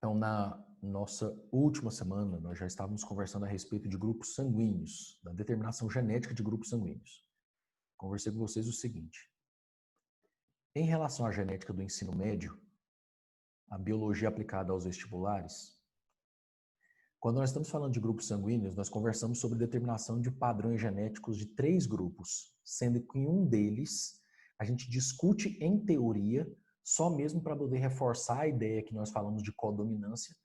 Então, na nossa última semana, nós já estávamos conversando a respeito de grupos sanguíneos, da determinação genética de grupos sanguíneos. Conversei com vocês o seguinte: em relação à genética do ensino médio, a biologia aplicada aos vestibulares, quando nós estamos falando de grupos sanguíneos, nós conversamos sobre determinação de padrões genéticos de 3 grupos, sendo que em um deles a gente discute em teoria, só mesmo para poder reforçar a ideia que nós falamos de codominância,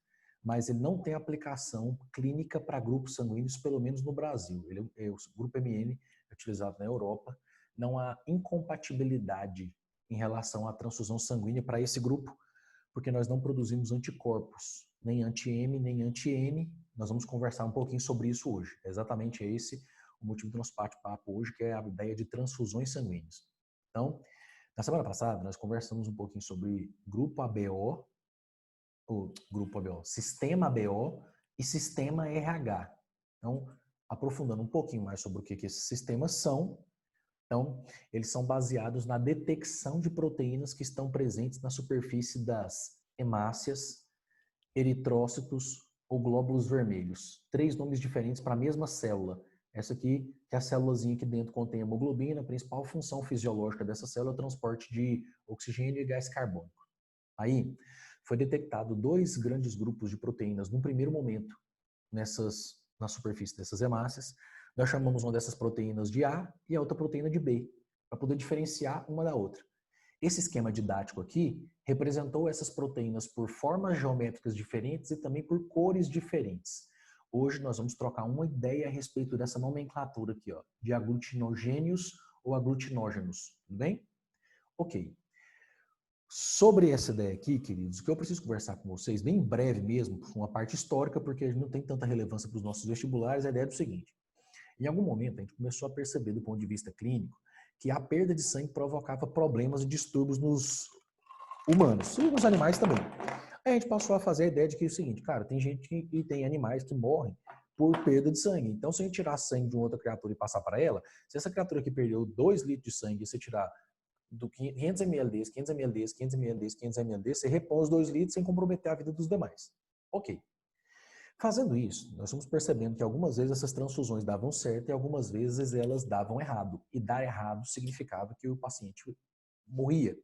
mas ele não tem aplicação clínica para grupos sanguíneos, pelo menos no Brasil. O grupo MN é utilizado na Europa, não há incompatibilidade em relação à transfusão sanguínea para esse grupo, porque nós não produzimos anticorpos, nem anti-M, nem anti-N. Nós vamos conversar um pouquinho sobre isso hoje. É exatamente esse o motivo do nosso bate-papo hoje, que é a ideia de transfusões sanguíneas. Então, na semana passada, nós conversamos um pouquinho sobre grupo ABO, sistema ABO e sistema RH. Então, aprofundando um pouquinho mais sobre o que esses sistemas são. Então, eles são baseados na detecção de proteínas que estão presentes na superfície das hemácias, eritrócitos ou glóbulos vermelhos. 3 nomes diferentes para a mesma célula. Essa aqui, que é a célulazinha que dentro contém hemoglobina, a principal função fisiológica dessa célula é o transporte de oxigênio e gás carbônico. Aí, foi detectado 2 grandes grupos de proteínas num primeiro momento na superfície dessas hemácias. Nós chamamos uma dessas proteínas de A e a outra proteína de B, para poder diferenciar uma da outra. Esse esquema didático aqui representou essas proteínas por formas geométricas diferentes e também por cores diferentes. Hoje nós vamos trocar uma ideia a respeito dessa nomenclatura aqui, ó, de aglutinogênios ou aglutinógenos, tudo bem? Ok. Sobre essa ideia aqui, queridos, o que eu preciso conversar com vocês, bem breve mesmo, uma parte histórica, porque não tem tanta relevância para os nossos vestibulares, a ideia é do seguinte: em algum momento a gente começou a perceber, do ponto de vista clínico, que a perda de sangue provocava problemas e distúrbios nos humanos e nos animais também. Aí a gente passou a fazer a ideia de que é o seguinte, cara, tem gente e tem animais que morrem por perda de sangue. Então, se a gente tirar sangue de uma outra criatura e passar para ela, se essa criatura aqui perdeu 2 litros de sangue e você tirar do 500 ml desse, 500 ml desse, 500 ml desse, 500 ml desse, você repõe os 2 litros sem comprometer a vida dos demais. Ok. Fazendo isso, nós fomos percebendo que algumas vezes essas transfusões davam certo e algumas vezes elas davam errado. E dar errado significava que o paciente morria.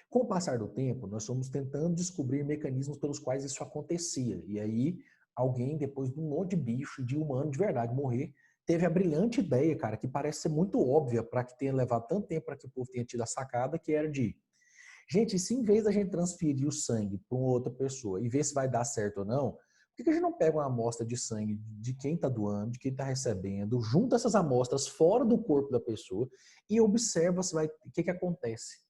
Com o passar do tempo, nós fomos tentando descobrir mecanismos pelos quais isso acontecia. E aí, alguém, depois de um monte de bicho, de humano de verdade morrer, teve a brilhante ideia, cara, que parece ser muito óbvia para que tenha levado tanto tempo para que o povo tenha tido a sacada, que era de, gente, se em vez da gente transferir o sangue para uma outra pessoa e ver se vai dar certo ou não, por que a gente não pega uma amostra de sangue de quem está doando, de quem está recebendo, junta essas amostras fora do corpo da pessoa e observa se vai, o que acontece?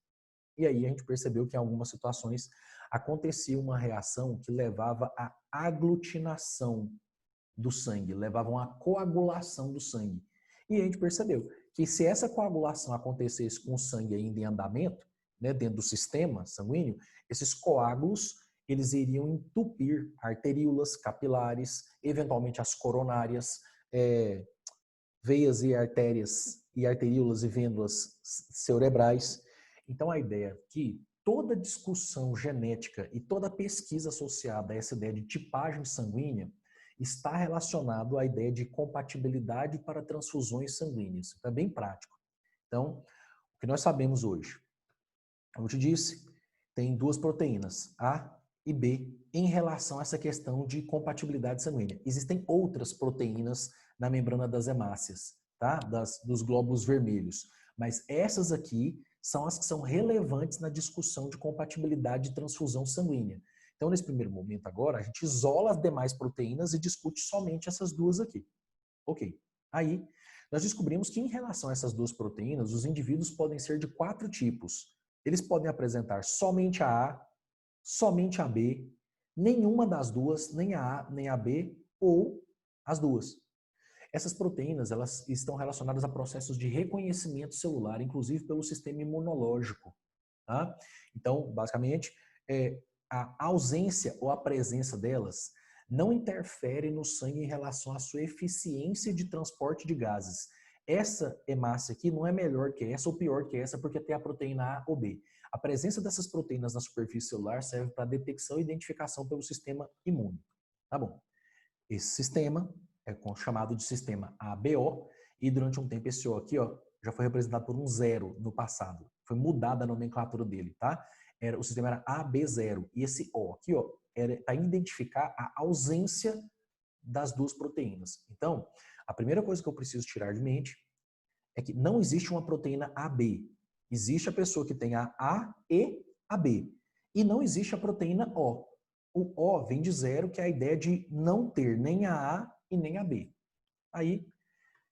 E aí a gente percebeu que em algumas situações acontecia uma reação que levava à aglutinação do sangue, levava a uma coagulação do sangue. E a gente percebeu que se essa coagulação acontecesse com o sangue ainda em andamento, né, dentro do sistema sanguíneo, esses coágulos eles iriam entupir arteríolas, capilares, eventualmente as coronárias, veias e artérias, e arteríolas e vênulas cerebrais. Então a ideia aqui, toda discussão genética e toda pesquisa associada a essa ideia de tipagem sanguínea está relacionado à ideia de compatibilidade para transfusões sanguíneas. Então é bem prático. Então, o que nós sabemos hoje? Como eu te disse, tem 2 proteínas, A e B, em relação a essa questão de compatibilidade sanguínea. Existem outras proteínas na membrana das hemácias, tá? Dos glóbulos vermelhos. Mas essas aqui são as que são relevantes na discussão de compatibilidade de transfusão sanguínea. Então, nesse primeiro momento agora, a gente isola as demais proteínas e discute somente essas 2 aqui. Ok. Aí, nós descobrimos que em relação a essas 2 proteínas, os indivíduos podem ser de 4 tipos. Eles podem apresentar somente a A, somente a B, nenhuma das 2, nem a A, nem a B, ou as 2. Essas proteínas elas estão relacionadas a processos de reconhecimento celular, inclusive pelo sistema imunológico. Tá? Então, basicamente, a ausência ou a presença delas não interfere no sangue em relação à sua eficiência de transporte de gases. essa hemácia aqui não é melhor que essa ou pior que essa porque tem a proteína A ou B. A presença dessas proteínas na superfície celular serve para detecção e identificação pelo sistema imune. Tá bom. Esse sistema é chamado de sistema ABO e durante um tempo esse O aqui, ó, já foi representado por um 0 no passado. Foi mudada a nomenclatura dele, tá? O sistema era AB0 e esse O aqui, ó, era para identificar a ausência das duas proteínas. Então, a primeira coisa que eu preciso tirar de mente é que não existe uma proteína AB. Existe a pessoa que tem a A e a B. E não existe a proteína O. O O vem de 0, que é a ideia de não ter nem a A e nem a B. Aí,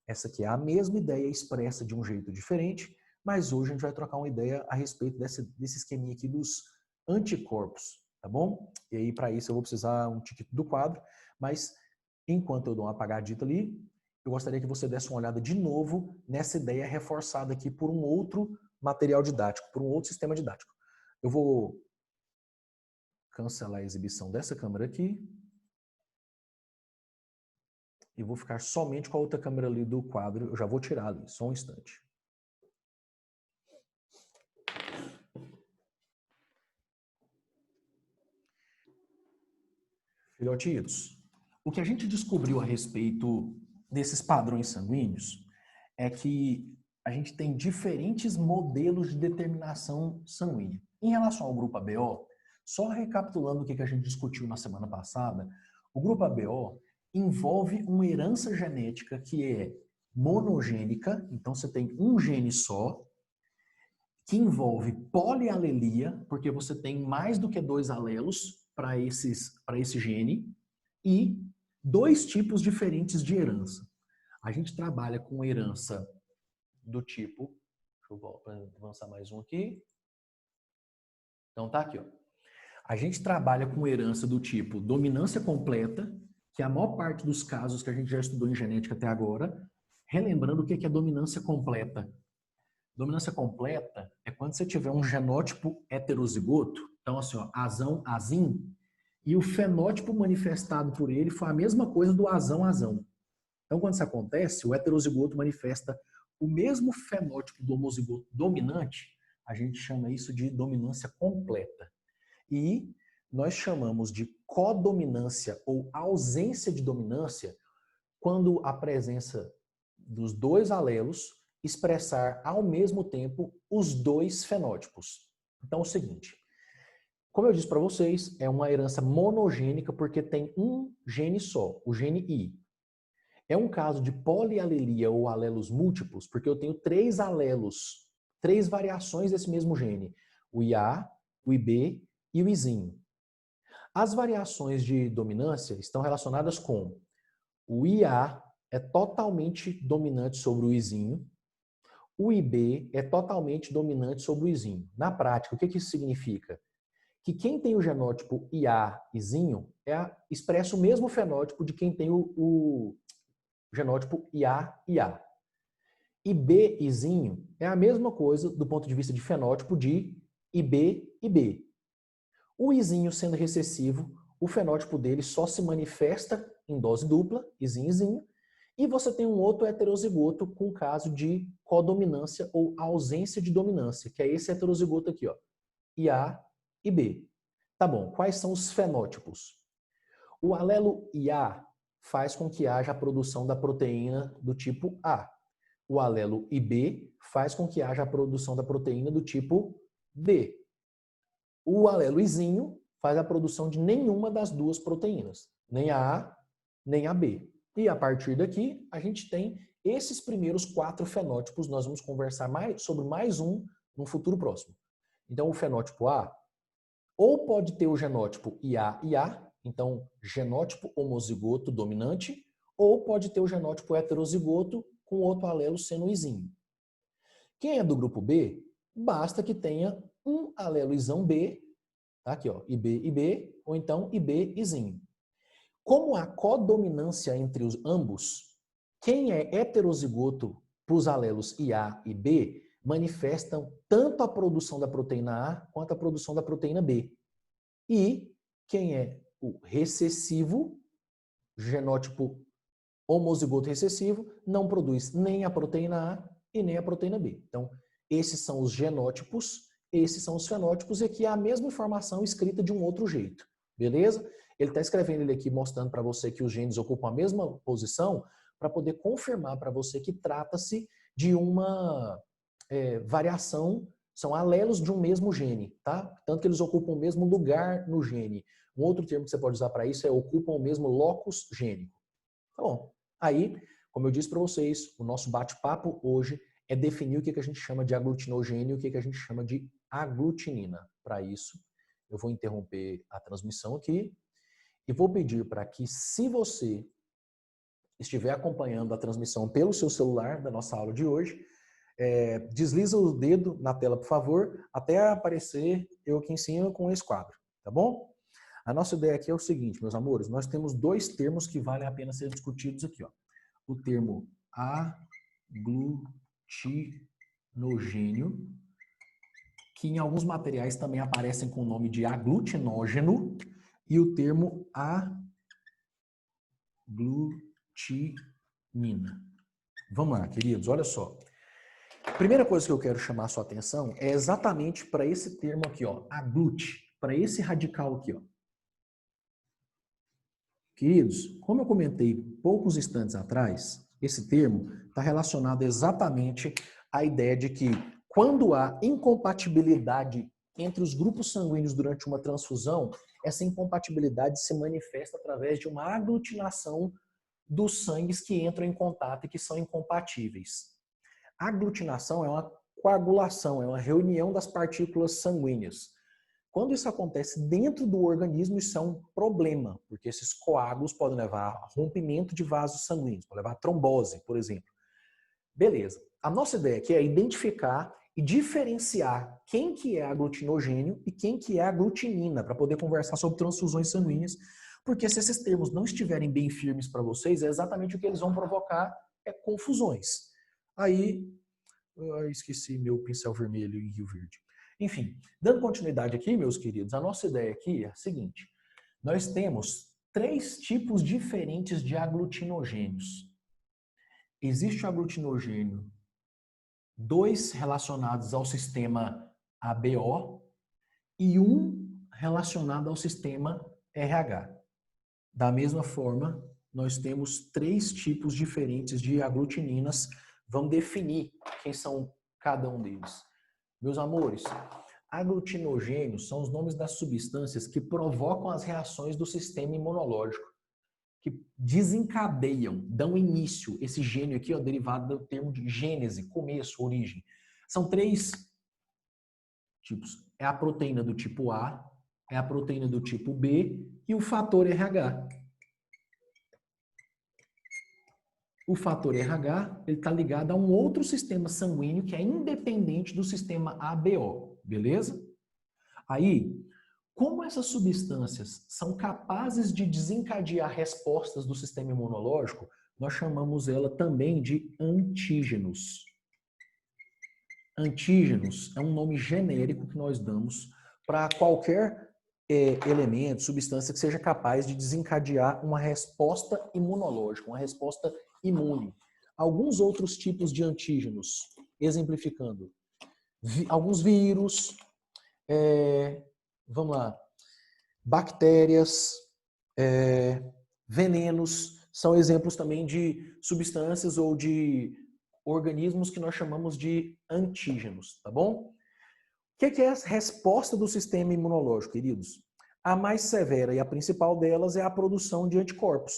essa aqui é a mesma ideia expressa de um jeito diferente, mas hoje a gente vai trocar uma ideia a respeito desse esqueminha aqui dos anticorpos, tá bom? E aí, para isso, eu vou precisar um ticket do quadro, mas enquanto eu dou uma apagadita ali, eu gostaria que você desse uma olhada de novo nessa ideia reforçada aqui por um outro material didático, por um outro sistema didático. Eu vou cancelar a exibição dessa câmera aqui e vou ficar somente com a outra câmera ali do quadro. Eu já vou tirar ali, só um instante. Filhotinhos, o que a gente descobriu a respeito desses padrões sanguíneos é que a gente tem diferentes modelos de determinação sanguínea. Em relação ao grupo ABO, só recapitulando o que a gente discutiu na semana passada, o grupo ABO envolve uma herança genética que é monogênica, então você tem um gene só, que envolve polialelia, porque você tem mais do que 2 alelos para esse gene, e 2 tipos diferentes de herança. A gente trabalha com herança do tipo, deixa eu avançar mais um aqui. Então tá aqui, ó. A gente trabalha com herança do tipo dominância completa, que é a maior parte dos casos que a gente já estudou em genética até agora. Relembrando o que é dominância completa. Dominância completa é quando você tiver um genótipo heterozigoto, então assim, ó, azão, azim, e o fenótipo manifestado por ele foi a mesma coisa do azão, azão. Então, quando isso acontece, o heterozigoto manifesta o mesmo fenótipo do homozigoto dominante, a gente chama isso de dominância completa. E nós chamamos de codominância ou ausência de dominância quando a presença dos 2 alelos expressar ao mesmo tempo os 2 fenótipos. Então é o seguinte, como eu disse para vocês, é uma herança monogênica porque tem um gene só, o gene I. É um caso de polialelia ou alelos múltiplos, porque eu tenho 3 alelos, 3 variações desse mesmo gene, o IA, o IB e o Izinho. As variações de dominância estão relacionadas com o IA é totalmente dominante sobre o Izinho, o IB é totalmente dominante sobre o Izinho. Na prática, o que isso significa? Que quem tem o genótipo IA-Izinho expressa o mesmo fenótipo de quem tem o genótipo IA-IA. IB-Izinho é a mesma coisa do ponto de vista de fenótipo de IB-IB. O Izinho sendo recessivo, o fenótipo dele só se manifesta em dose dupla, Izinho-Izinho, e você tem um outro heterozigoto com caso de codominância ou ausência de dominância, que é esse heterozigoto aqui, ó, IA e B. Tá bom, quais são os fenótipos? O alelo IA faz com que haja a produção da proteína do tipo A. O alelo IB faz com que haja a produção da proteína do tipo B. O alelo Izinho faz a produção de nenhuma das 2 proteínas, nem a A, nem a B. E a partir daqui, a gente tem esses primeiros 4 fenótipos. Nós vamos conversar sobre mais um no futuro próximo. Então, o fenótipo A ou pode ter o genótipo IA-IA, então genótipo homozigoto dominante, ou pode ter o genótipo heterozigoto com outro alelo sendo Izinho. Quem é do grupo B, basta que tenha um alelo Izão B, tá aqui, ó, IB, ou então IB, Izinho. Como há codominância entre os ambos, quem é heterozigoto para os alelos IA e B manifestam tanto a produção da proteína A quanto a produção da proteína B. E quem é o recessivo, genótipo homozigoto recessivo não produz nem a proteína A e nem a proteína B. Então, esses são os genótipos, esses são os fenótipos, e aqui é a mesma informação escrita de um outro jeito. Beleza? Ele está escrevendo ele aqui, mostrando para você que os genes ocupam a mesma posição, para poder confirmar para você que trata-se de uma variação, são alelos de um mesmo gene, tá? Tanto que eles ocupam o mesmo lugar no gene. Um outro termo que você pode usar para isso é ocupam o mesmo locus gênico. Tá bom. Aí, como eu disse para vocês, o nosso bate-papo hoje é definir o que a gente chama de aglutinogênio e o que a gente chama de aglutinina. Para isso, eu vou interromper a transmissão aqui e vou pedir para que, se você estiver acompanhando a transmissão pelo seu celular da nossa aula de hoje, desliza o dedo na tela, por favor, até aparecer eu aqui em cima com esse quadro, tá bom? A nossa ideia aqui é o seguinte, meus amores, nós temos dois termos que valem a pena ser discutidos aqui, ó. O termo aglutinogênio, que em alguns materiais também aparecem com o nome de aglutinógeno, e o termo aglutinina. Vamos lá, queridos, olha só. A primeira coisa que eu quero chamar a sua atenção é exatamente para esse termo aqui, ó, aglute, para esse radical aqui, ó. Queridos, como eu comentei poucos instantes atrás, esse termo está relacionado exatamente à ideia de que quando há incompatibilidade entre os grupos sanguíneos durante uma transfusão, essa incompatibilidade se manifesta através de uma aglutinação dos sangues que entram em contato e que são incompatíveis. A aglutinação é uma coagulação, é uma reunião das partículas sanguíneas. Quando isso acontece dentro do organismo, isso é um problema, porque esses coágulos podem levar a rompimento de vasos sanguíneos, pode levar a trombose, por exemplo. Beleza. A nossa ideia aqui é identificar e diferenciar quem que é aglutinogênio e quem que é aglutinina, para poder conversar sobre transfusões sanguíneas, porque se esses termos não estiverem bem firmes para vocês, é exatamente o que eles vão provocar, confusões. Aí, eu esqueci meu pincel vermelho em Rio Verde. Enfim, dando continuidade aqui, meus queridos, a nossa ideia aqui é a seguinte. Nós temos 3 tipos diferentes de aglutinogênios. Existe o aglutinogênio 2 relacionados ao sistema ABO e 1 relacionado ao sistema RH. Da mesma forma, nós temos 3 tipos diferentes de aglutininas. Vamos definir quem são cada um deles. Meus amores, aglutinogênios são os nomes das substâncias que provocam as reações do sistema imunológico, que desencadeiam, dão início. Esse gênio aqui é derivado do termo de gênese, começo, origem. São 3 tipos. É a proteína do tipo A, é a proteína do tipo B e o fator RH. O fator RH está ligado a um outro sistema sanguíneo que é independente do sistema ABO, beleza? Aí, como essas substâncias são capazes de desencadear respostas do sistema imunológico, nós chamamos ela também de antígenos. Antígenos é um nome genérico que nós damos para qualquer elemento, substância que seja capaz de desencadear uma resposta imunológica, uma resposta imune. Alguns outros tipos de antígenos, exemplificando, alguns vírus, vamos lá, bactérias, venenos, são exemplos também de substâncias ou de organismos que nós chamamos de antígenos, tá bom? O que é a resposta do sistema imunológico, queridos? A mais severa e a principal delas é a produção de anticorpos.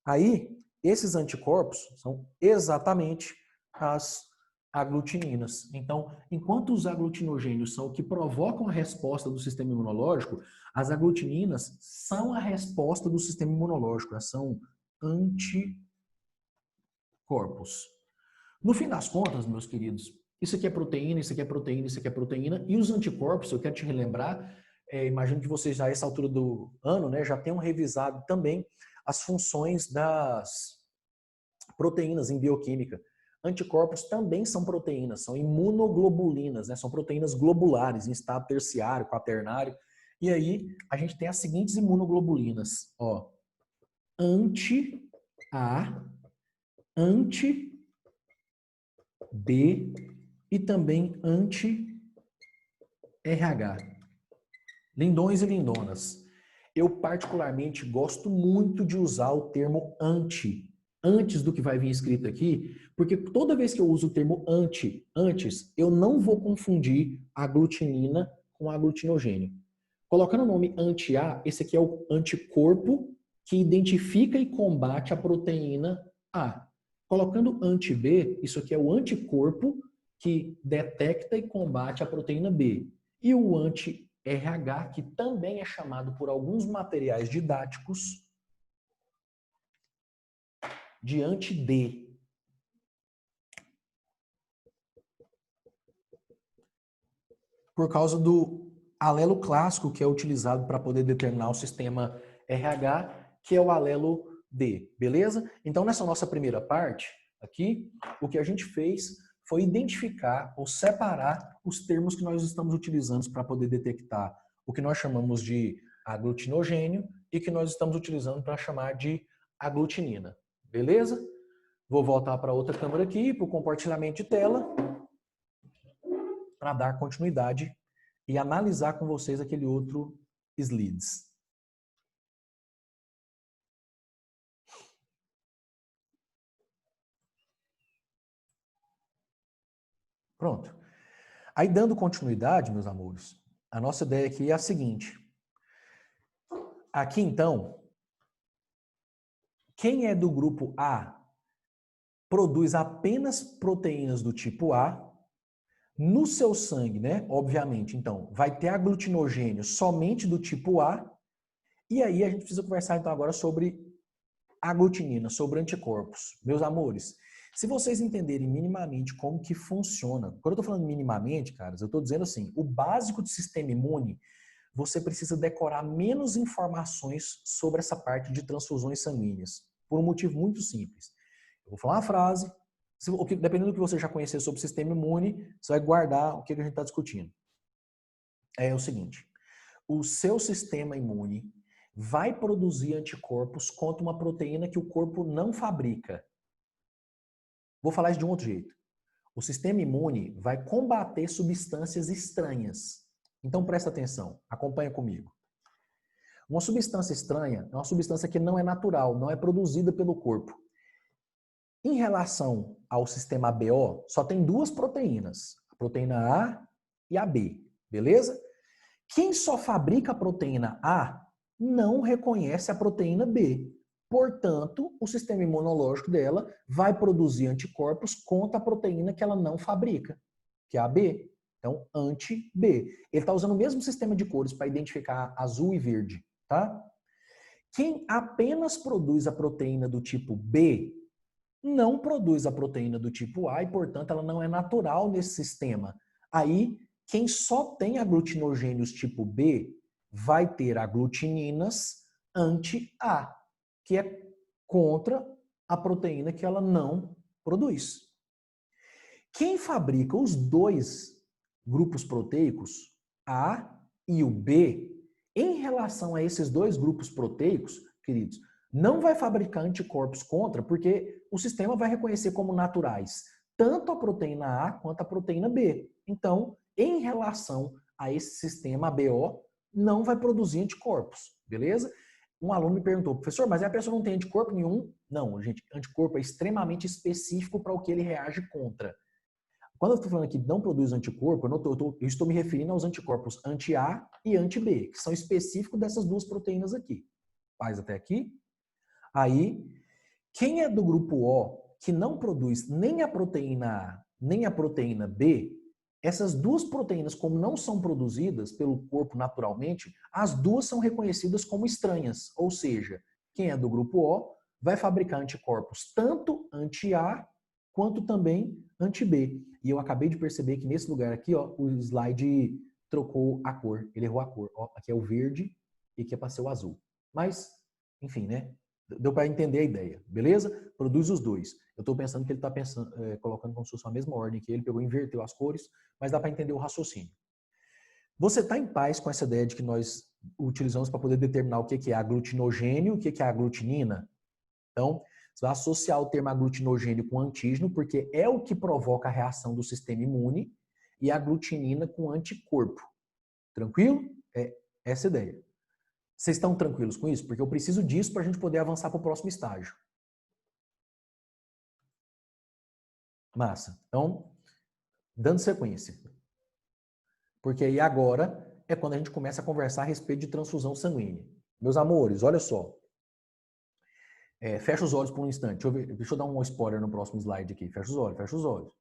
Aí, esses anticorpos são exatamente as aglutininas. Então, enquanto os aglutinogênios são o que provocam a resposta do sistema imunológico, as aglutininas são a resposta do sistema imunológico, elas são anticorpos. No fim das contas, meus queridos, isso aqui é proteína, isso aqui é proteína, isso aqui é proteína, e os anticorpos, eu quero te relembrar, imagino que vocês já a essa altura do ano, né, já tenham revisado também as funções das proteínas em bioquímica. Anticorpos também são proteínas, são imunoglobulinas, né? São proteínas globulares em estado terciário, quaternário. E aí a gente tem as seguintes imunoglobulinas, ó, A, anti-B e também anti-RH. Lindões e lindonas. Eu particularmente gosto muito de usar o termo anti, antes do que vai vir escrito aqui, porque toda vez que eu uso o termo antes, eu não vou confundir a aglutinina com a aglutinogênio. Colocando o nome anti-A, esse aqui é o anticorpo que identifica e combate a proteína A. Colocando anti-B, isso aqui é o anticorpo que detecta e combate a proteína B. E o anti-RH, que também é chamado por alguns materiais didáticos de anti-D. Por causa do alelo clássico que é utilizado para poder determinar o sistema RH, que é o alelo D, beleza? Então, nessa nossa primeira parte aqui, o que a gente fez foi identificar ou separar os termos que nós estamos utilizando para poder detectar o que nós chamamos de aglutinogênio e que nós estamos utilizando para chamar de aglutinina, beleza? Vou voltar para outra câmera aqui, para o compartilhamento de tela, para dar continuidade e analisar com vocês aquele outro slides. Pronto. Aí, dando continuidade, meus amores, a nossa ideia aqui é a seguinte. Aqui, então, quem é do grupo A produz apenas proteínas do tipo A. No seu sangue, né? Obviamente, então, vai ter aglutinogênio somente do tipo A. E aí a gente precisa conversar então agora sobre aglutinina, sobre anticorpos. Meus amores, se vocês entenderem minimamente como que funciona, quando eu estou falando minimamente, caras, eu estou dizendo assim, o básico do sistema imune, você precisa decorar menos informações sobre essa parte de transfusões sanguíneas, por um motivo muito simples. Eu vou falar uma frase, dependendo do que você já conhecer sobre o sistema imune, você vai guardar o que a gente está discutindo. É o seguinte, o seu sistema imune vai produzir anticorpos contra uma proteína que o corpo não fabrica. Vou falar isso de um outro jeito. O sistema imune vai combater substâncias estranhas. Então presta atenção, acompanha comigo. Uma substância estranha é uma substância que não é natural, não é produzida pelo corpo. Em relação ao sistema ABO, só tem duas proteínas, a proteína A e a B, beleza? Quem só fabrica a proteína A não reconhece a proteína B. Portanto, o sistema imunológico dela vai produzir anticorpos contra a proteína que ela não fabrica, que é a B. Então, anti-B. Ele está usando o mesmo sistema de cores para identificar azul e verde, tá? Quem apenas produz a proteína do tipo B não produz a proteína do tipo A e, portanto, ela não é natural nesse sistema. Aí, quem só tem aglutinogênios tipo B vai ter aglutininas anti-A, que é contra a proteína que ela não produz. Quem fabrica os dois grupos proteicos, A e o B, em relação a esses dois grupos proteicos, queridos, não vai fabricar anticorpos contra, porque o sistema vai reconhecer como naturais tanto a proteína A quanto a proteína B. Então, em relação a esse sistema ABO, não vai produzir anticorpos, beleza? Um aluno me perguntou, professor, mas a pessoa não tem anticorpo nenhum? Não, gente, anticorpo é extremamente específico para o que ele reage contra. Quando eu estou falando que não produz anticorpo, eu estou me referindo aos anticorpos anti-A e anti-B, que são específicos dessas duas proteínas aqui. Faz até aqui. Aí, quem é do grupo O, que não produz nem a proteína A, nem a proteína B, essas duas proteínas, como não são produzidas pelo corpo naturalmente, as duas são reconhecidas como estranhas. Ou seja, quem é do grupo O vai fabricar anticorpos tanto anti-A quanto também anti-B. E eu acabei de perceber que nesse lugar aqui, ó, o slide trocou a cor, ele errou a cor. Ó, aqui é o verde e aqui é para ser o azul. Mas, enfim, né? Deu para entender a ideia, beleza? Produz os dois. Eu estou pensando que ele está colocando como se fosse a mesma ordem que ele pegou e inverteu as cores, mas dá para entender o raciocínio. Você está em paz com essa ideia de que nós utilizamos para poder determinar o que é aglutinogênio e o que é aglutinina? Então, Você vai associar o termo aglutinogênio com antígeno, porque é o que provoca a reação do sistema imune, e a aglutinina com anticorpo. Tranquilo? É essa a ideia. Vocês estão tranquilos com isso? Porque eu preciso disso para a gente poder avançar para o próximo estágio. Massa. Então, dando sequência. Porque aí agora é quando a gente começa a conversar a respeito de transfusão sanguínea. Meus amores, olha só. Fecha os olhos por um instante. Deixa eu dar um spoiler no próximo slide aqui. Fecha os olhos, fecha os olhos.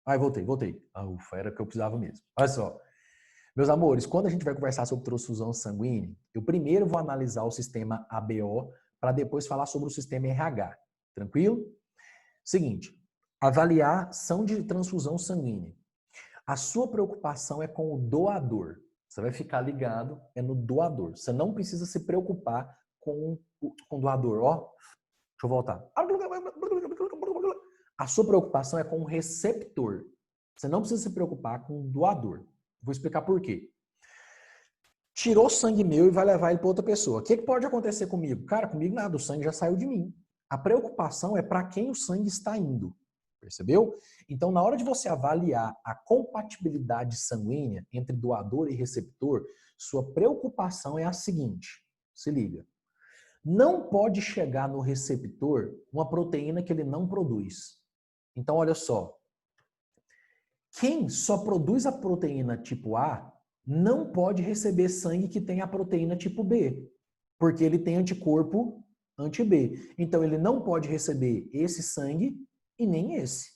Ai, voltei. Ah, ufa, era o que eu precisava mesmo. Olha só. Meus amores, quando a gente vai conversar sobre transfusão sanguínea, eu primeiro vou analisar o sistema ABO para depois falar sobre o sistema RH. Tranquilo? Seguinte, avaliar ação de transfusão sanguínea. A sua preocupação é com o doador. Você vai ficar ligado, é no doador. Você não precisa se preocupar com o doador. Ó, deixa eu voltar. A sua preocupação é com o receptor. Você não precisa se preocupar com o doador. Vou explicar por quê. Tirou sangue meu e vai levar ele para outra pessoa. O que pode acontecer comigo? Cara, comigo nada, o sangue já saiu de mim. A preocupação é para quem o sangue está indo. Percebeu? Então, na hora de você avaliar a compatibilidade sanguínea entre doador e receptor, sua preocupação é a seguinte. Se liga. Não pode chegar no receptor uma proteína que ele não produz. Então, olha só. Quem só produz a proteína tipo A não pode receber sangue que tem a proteína tipo B, porque ele tem anticorpo anti-B. Então, ele não pode receber esse sangue e nem esse.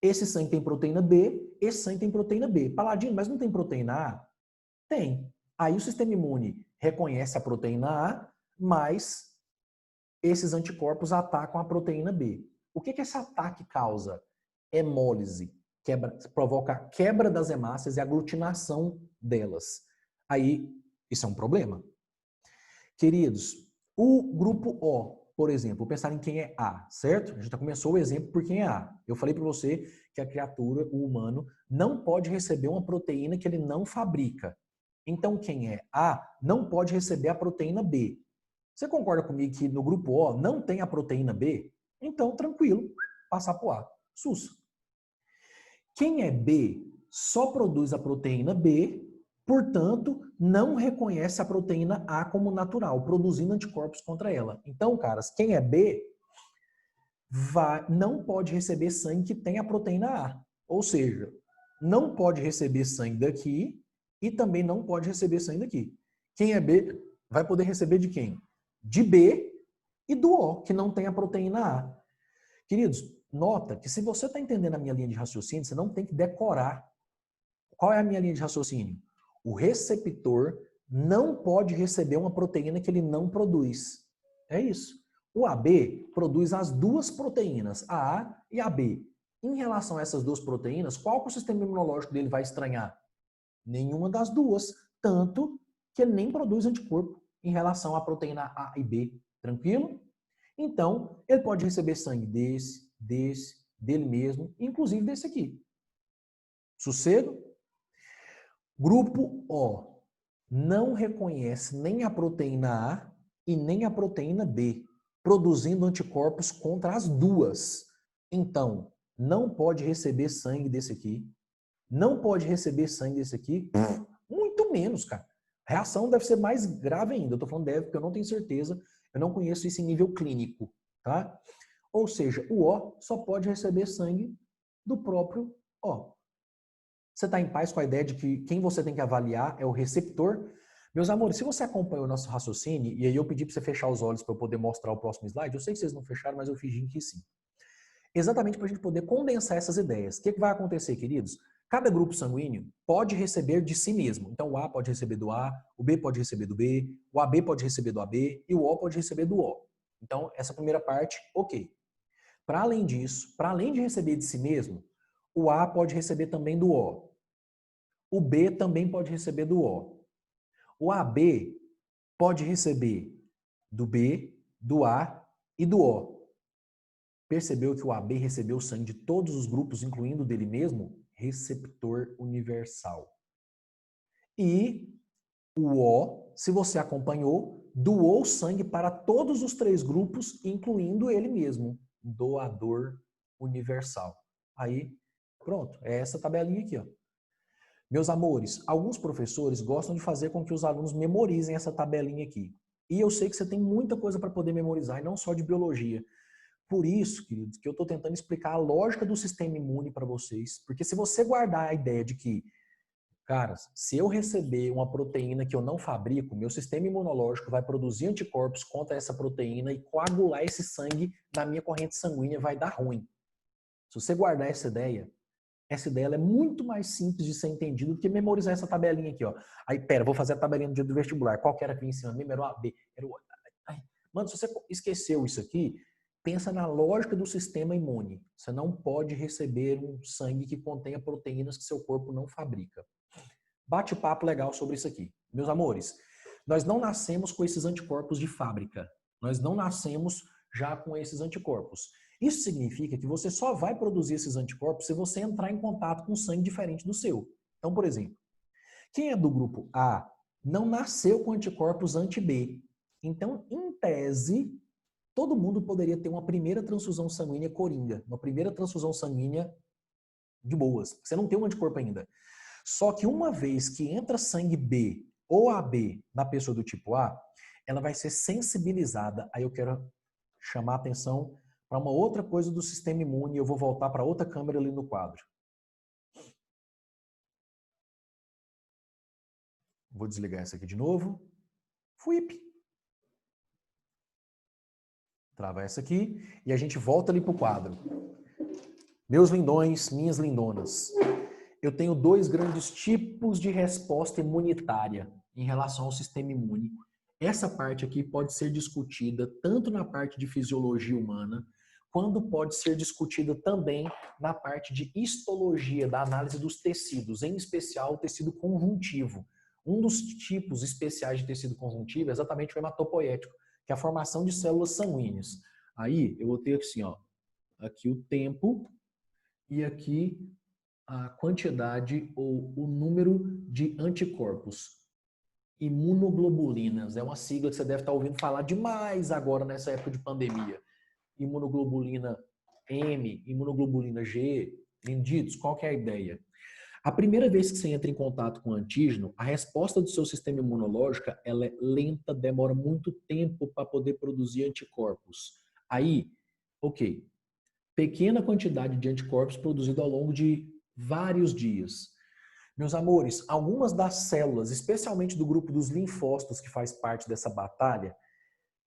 Esse sangue tem proteína B, esse sangue tem proteína B. Paladino, mas não tem proteína A? Tem. Aí o sistema imune reconhece a proteína A, mas esses anticorpos atacam a proteína B. O que esse ataque causa? Hemólise. Provoca a quebra das hemácias e a aglutinação delas. Aí, isso é um problema. Queridos, o grupo O, por exemplo, vou pensar em quem é A, certo? A gente já começou o exemplo por quem é A. Eu falei para você que a criatura, o humano, não pode receber uma proteína que ele não fabrica. Então, quem é A não pode receber a proteína B. Você concorda comigo que no grupo O não tem a proteína B? Então, tranquilo, passar para o A. Sussa. Quem é B só produz a proteína B, portanto, não reconhece a proteína A como natural, produzindo anticorpos contra ela. Então, caras, quem é B não pode receber sangue que tem a proteína A. Ou seja, não pode receber sangue daqui e também não pode receber sangue daqui. Quem é B vai poder receber de quem? De B e do O, que não tem a proteína A. Queridos, nota que se você está entendendo a minha linha de raciocínio, você não tem que decorar. Qual é a minha linha de raciocínio? O receptor não pode receber uma proteína que ele não produz. É isso. O AB produz as duas proteínas, a A e a B. Em relação a essas duas proteínas, qual que o sistema imunológico dele vai estranhar? Nenhuma das duas. Tanto que ele nem produz anticorpo em relação à proteína A e B. Tranquilo? Então, ele pode receber sangue dele mesmo, inclusive desse aqui. Sossego? Grupo O não reconhece nem a proteína A e nem a proteína B, produzindo anticorpos contra as duas. Então, não pode receber sangue desse aqui, não pode receber sangue desse aqui, muito menos, cara. A reação deve ser mais grave ainda. Eu tô falando deve, porque eu não tenho certeza, eu não conheço isso em nível clínico, tá? Ou seja, o O só pode receber sangue do próprio O. Você está em paz com a ideia de que quem você tem que avaliar é o receptor? Meus amores, se você acompanhou o nosso raciocínio, e aí eu pedi para você fechar os olhos para eu poder mostrar o próximo slide, eu sei que vocês não fecharam, mas eu fingi que sim. Exatamente para a gente poder condensar essas ideias. O que vai acontecer, queridos? Cada grupo sanguíneo pode receber de si mesmo. Então, o A pode receber do A, o B pode receber do B, o AB pode receber do AB e o O pode receber do O. Então, essa primeira parte, ok. Para além disso, para além de receber de si mesmo, o A pode receber também do O. O B também pode receber do O. O AB pode receber do B, do A e do O. Percebeu que o AB recebeu sangue de todos os grupos, incluindo dele mesmo? Receptor universal. E o O se você acompanhou, doou sangue para todos os 3 grupos, incluindo ele mesmo, doador universal. Aí, pronto, é essa tabelinha aqui, ó. Meus amores, alguns professores gostam de fazer com que os alunos memorizem essa tabelinha aqui. E eu sei que você tem muita coisa para poder memorizar, e não só de biologia. Por isso, queridos, que eu estou tentando explicar a lógica do sistema imune para vocês. Porque se você guardar a ideia de que, cara, se eu receber uma proteína que eu não fabrico, meu sistema imunológico vai produzir anticorpos contra essa proteína e coagular esse sangue na minha corrente sanguínea vai dar ruim. Se você guardar essa ideia ela é muito mais simples de ser entendida do que memorizar essa tabelinha aqui, ó. Aí, pera, vou fazer a tabelinha do dia do vestibular. Qual que era que vinha em cima? Número A, B. Era o... Mano, se você esqueceu isso aqui, pensa na lógica do sistema imune. Você não pode receber um sangue que contenha proteínas que seu corpo não fabrica. Bate-papo legal sobre isso aqui. Meus amores, nós não nascemos com esses anticorpos de fábrica. Nós não nascemos já com esses anticorpos. Isso significa que você só vai produzir esses anticorpos se você entrar em contato com sangue diferente do seu. Então, por exemplo, quem é do grupo A não nasceu com anticorpos anti-B. Então, em tese, todo mundo poderia ter uma primeira transfusão sanguínea coringa, uma primeira transfusão sanguínea de boas. Você não tem um anticorpo ainda. Só que uma vez que entra sangue B ou AB na pessoa do tipo A, ela vai ser sensibilizada. Aí eu quero chamar a atenção para uma outra coisa do sistema imune. Eu vou voltar para outra câmera ali no quadro. Vou desligar essa aqui de novo. Fuip. Trava essa aqui e a gente volta ali para o quadro. Meus lindões, minhas lindonas. Eu tenho 2 grandes tipos de resposta imunitária em relação ao sistema imune. Essa parte aqui pode ser discutida tanto na parte de fisiologia humana, quanto pode ser discutida também na parte de histologia, da análise dos tecidos, em especial o tecido conjuntivo. Um dos tipos especiais de tecido conjuntivo é exatamente o hematopoético, que é a formação de células sanguíneas. Aí eu vou ter assim, ó, aqui o tempo e aqui a quantidade ou o número de anticorpos. Imunoglobulinas, é uma sigla que você deve estar ouvindo falar demais agora nessa época de pandemia. Imunoglobulina M, imunoglobulina G, entendidos? Qual que é a ideia? A primeira vez que você entra em contato com o antígeno, a resposta do seu sistema imunológico ela é lenta, demora muito tempo para poder produzir anticorpos. Aí, ok, pequena quantidade de anticorpos produzido ao longo de vários dias. Meus amores, algumas das células, especialmente do grupo dos linfócitos que faz parte dessa batalha,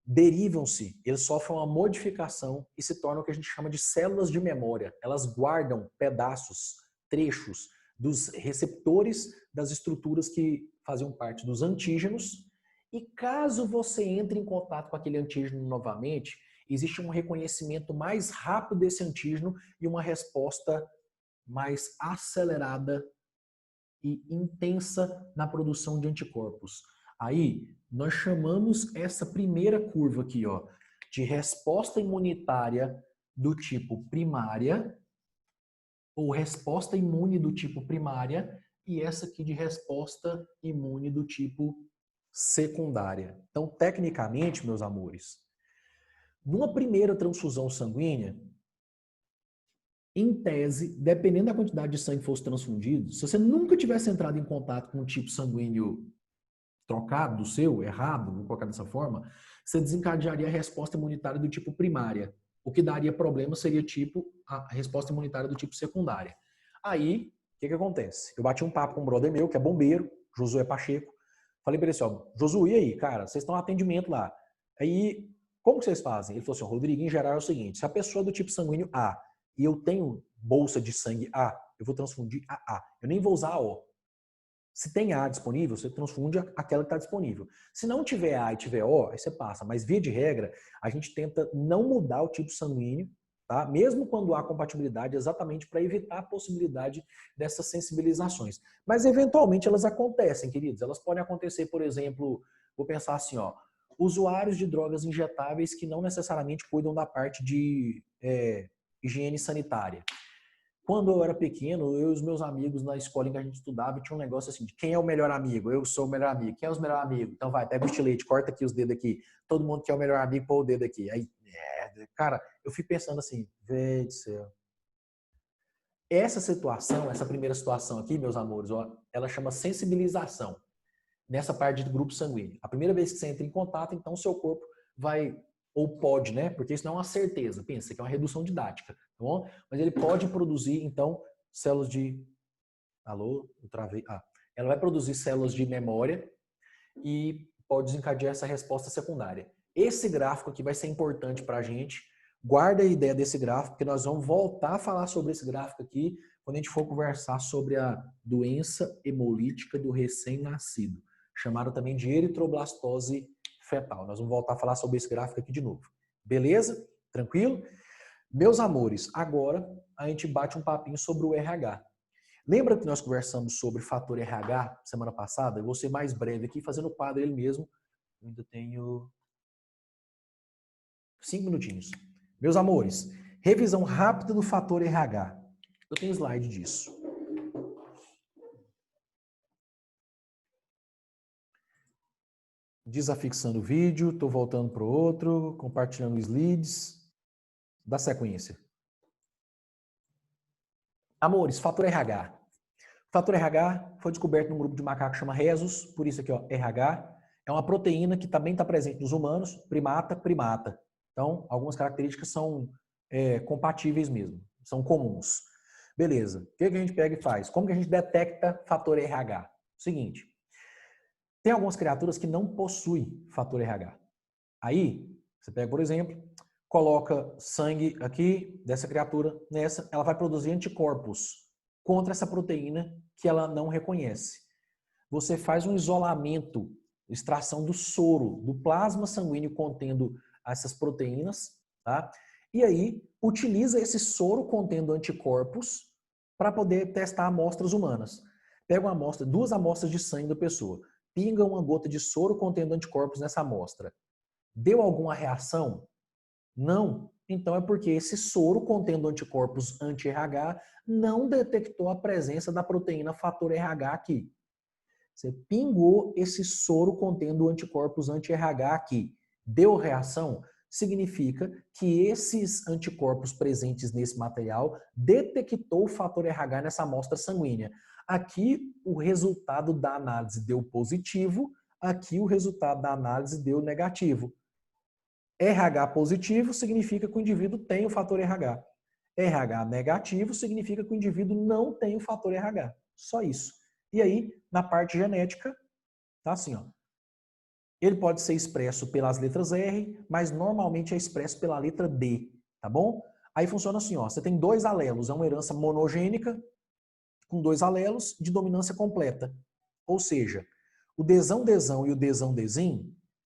derivam-se, eles sofrem uma modificação e se tornam o que a gente chama de células de memória. Elas guardam pedaços, trechos dos receptores das estruturas que faziam parte dos antígenos e caso você entre em contato com aquele antígeno novamente, existe um reconhecimento mais rápido desse antígeno e uma resposta mais acelerada e intensa na produção de anticorpos. Aí, nós chamamos essa primeira curva aqui, ó, de resposta imunitária do tipo primária, ou resposta imune do tipo primária, e essa aqui de resposta imune do tipo secundária. Então, tecnicamente, meus amores, numa primeira transfusão sanguínea, em tese, dependendo da quantidade de sangue que fosse transfundido, se você nunca tivesse entrado em contato com um tipo sanguíneo trocado do seu, errado, vou colocar dessa forma, você desencadearia a resposta imunitária do tipo primária. O que daria problema seria tipo a resposta imunitária do tipo secundária. Aí, o que acontece? Eu bati um papo com um brother meu, que é bombeiro, Josué Pacheco. Falei para ele assim, ó, Josué, e aí, cara, vocês estão em atendimento lá. Aí, como que vocês fazem? Ele falou assim, Rodrigo, em geral é o seguinte, se a pessoa é do tipo sanguíneo A e eu tenho bolsa de sangue A, eu vou transfundir a A. Eu nem vou usar a O. Se tem A disponível, você transfunde aquela que está disponível. Se não tiver A e tiver O, aí você passa. Mas, via de regra, a gente tenta não mudar o tipo sanguíneo, tá? Mesmo quando há compatibilidade, exatamente para evitar a possibilidade dessas sensibilizações. Mas, eventualmente, elas acontecem, queridos. Elas podem acontecer, por exemplo, vou pensar assim, ó, usuários de drogas injetáveis que não necessariamente cuidam da parte de higiene sanitária. Quando eu era pequeno, eu e os meus amigos na escola em que a gente estudava, tinha um negócio assim de quem é o melhor amigo? Eu sou o melhor amigo. Quem é os melhores amigos? Então vai, pega o estilete, corta aqui os dedos aqui. Todo mundo que é o melhor amigo, põe o dedo aqui. Aí, cara, eu fico pensando assim, velho do céu. Essa situação, essa primeira situação aqui, meus amores, ó, ela chama sensibilização nessa parte do grupo sanguíneo. A primeira vez que você entra em contato, então o seu corpo vai, ou pode, né? Porque isso não é uma certeza, pensa que é uma redução didática, tá bom? Mas ele pode produzir, então, células de... Alô? Eu travei. Ah, ela vai produzir células de memória e pode desencadear essa resposta secundária. Esse gráfico aqui vai ser importante para a gente. Guarda a ideia desse gráfico, porque nós vamos voltar a falar sobre esse gráfico aqui quando a gente for conversar sobre a doença hemolítica do recém-nascido, chamada também de eritroblastose fetal. Nós vamos voltar a falar sobre esse gráfico aqui de novo. Beleza? Tranquilo? Meus amores, agora a gente bate um papinho sobre o RH. Lembra que nós conversamos sobre fator RH semana passada? Eu vou ser mais breve aqui, fazendo o quadro ele mesmo. Eu ainda tenho 5 minutinhos. Meus amores, revisão rápida do fator RH. Eu tenho slide disso. Desafixando o vídeo, estou voltando para o outro, compartilhando os leads. Dá sequência. Amores, fator RH. Fator RH foi descoberto num grupo de macacos que chama Rhesus, por isso aqui, ó, RH. É uma proteína que também está presente nos humanos, primata. Então, algumas características são compatíveis mesmo, são comuns. Beleza, o que a gente pega e faz? Como que a gente detecta fator RH? Seguinte, tem algumas criaturas que não possuem fator RH. Aí, você pega, por exemplo, coloca sangue aqui dessa criatura nessa, ela vai produzir anticorpos contra essa proteína que ela não reconhece. Você faz um isolamento, extração do soro, do plasma sanguíneo contendo essas proteínas, tá? E aí utiliza esse soro contendo anticorpos para poder testar amostras humanas. Pega uma amostra, 2 amostras de sangue da pessoa, pinga uma gota de soro contendo anticorpos nessa amostra. Deu alguma reação? Não. Então é porque esse soro contendo anticorpos anti-RH não detectou a presença da proteína fator RH aqui. Você pingou esse soro contendo anticorpos anti-RH aqui. Deu reação? Significa que esses anticorpos presentes nesse material detectou o fator RH nessa amostra sanguínea. Aqui o resultado da análise deu positivo, aqui o resultado da análise deu negativo. RH positivo significa que o indivíduo tem o fator RH. RH negativo significa que o indivíduo não tem o fator RH. Só isso. E aí, na parte genética, tá assim, ó. Ele pode ser expresso pelas letras R, mas normalmente é expresso pela letra D, tá bom? Aí funciona assim, ó. Você tem 2 alelos, é uma herança monogênica com 2 alelos de dominância completa. Ou seja, o Dzão e o Dzão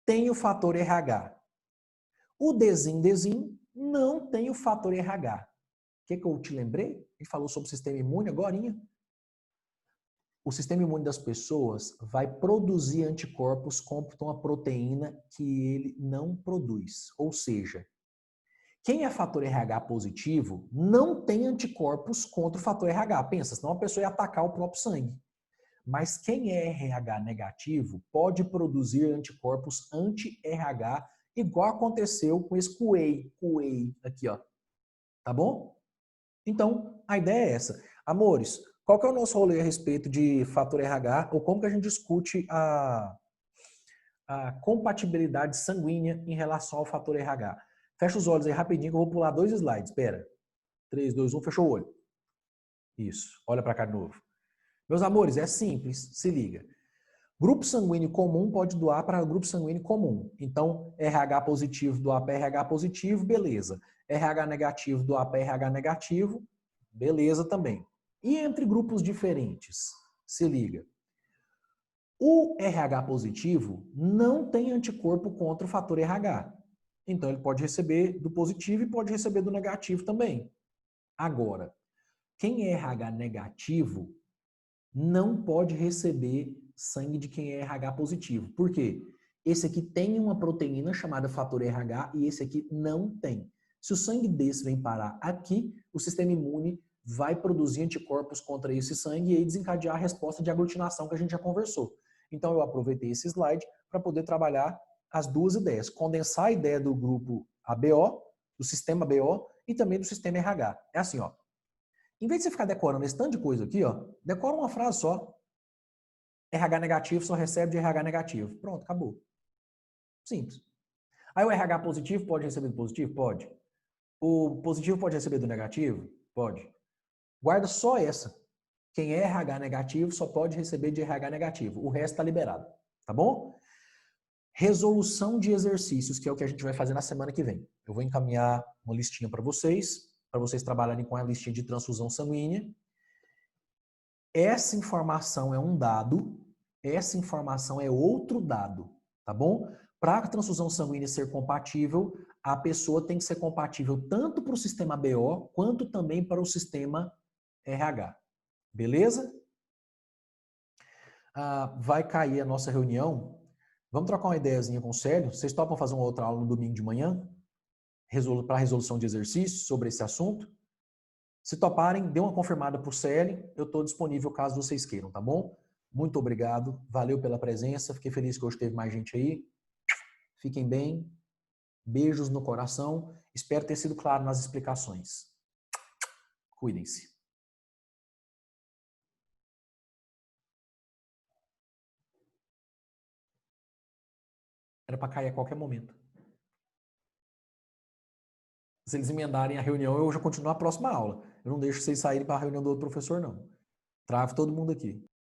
têm o fator RH. O Dzin não tem o fator RH. O que eu te lembrei? A gente falou sobre o sistema imune agorinha. O sistema imune das pessoas vai produzir anticorpos contra uma proteína que ele não produz. Ou seja, quem é fator RH positivo não tem anticorpos contra o fator RH. Pensa, senão a pessoa ia atacar o próprio sangue. Mas quem é RH negativo pode produzir anticorpos anti-RH, igual aconteceu com esse Kuei aqui, ó. Tá bom? Então, a ideia é essa. Amores, qual que é o nosso rolê a respeito de fator RH ou como que a gente discute a compatibilidade sanguínea em relação ao fator RH? Fecha os olhos aí rapidinho que eu vou pular 2 slides. Espera. 3, 2, 1, fechou o olho. Isso. Olha para cá de novo. Meus amores, é simples. Se liga. Grupo sanguíneo comum pode doar para grupo sanguíneo comum. Então, RH positivo doar para RH positivo, beleza. RH negativo doar para RH negativo, beleza também. E entre grupos diferentes? Se liga. O RH positivo não tem anticorpo contra o fator RH. Então, ele pode receber do positivo e pode receber do negativo também. Agora, quem é RH negativo não pode receber sangue de quem é RH positivo. Por quê? Esse aqui tem uma proteína chamada fator RH e esse aqui não tem. Se o sangue desse vem parar aqui, o sistema imune vai produzir anticorpos contra esse sangue e aí desencadear a resposta de aglutinação que a gente já conversou. Então eu aproveitei esse slide para poder trabalhar as duas ideias, condensar a ideia do grupo ABO, do sistema BO e também do sistema RH. É assim, ó. Em vez de você ficar decorando esse tanto de coisa aqui, ó, decora uma frase só. RH negativo só recebe de RH negativo. Pronto, acabou. Simples. Aí o RH positivo pode receber do positivo? Pode. O positivo pode receber do negativo? Pode. Guarda só essa. Quem é RH negativo só pode receber de RH negativo. O resto está liberado. Tá bom? Resolução de exercícios, que é o que a gente vai fazer na semana que vem. Eu vou encaminhar uma listinha para vocês trabalharem com a listinha de transfusão sanguínea. Essa informação é um dado, essa informação é outro dado, tá bom? Para a transfusão sanguínea ser compatível, a pessoa tem que ser compatível tanto para o sistema BO quanto também para o sistema RH. Beleza? Vai cair a nossa reunião. Vamos trocar uma ideiazinha com o Célio? Vocês topam fazer uma outra aula no domingo de manhã? Para resolução de exercícios sobre esse assunto? Se toparem, dê uma confirmada para o Célio. Eu estou disponível caso vocês queiram, tá bom? Muito obrigado. Valeu pela presença. Fiquei feliz que hoje teve mais gente aí. Fiquem bem. Beijos no coração. Espero ter sido claro nas explicações. Cuidem-se. Era para cair a qualquer momento. Se eles emendarem a reunião, eu já continuo a próxima aula. Eu não deixo vocês saírem para a reunião do outro professor, não. Travo todo mundo aqui.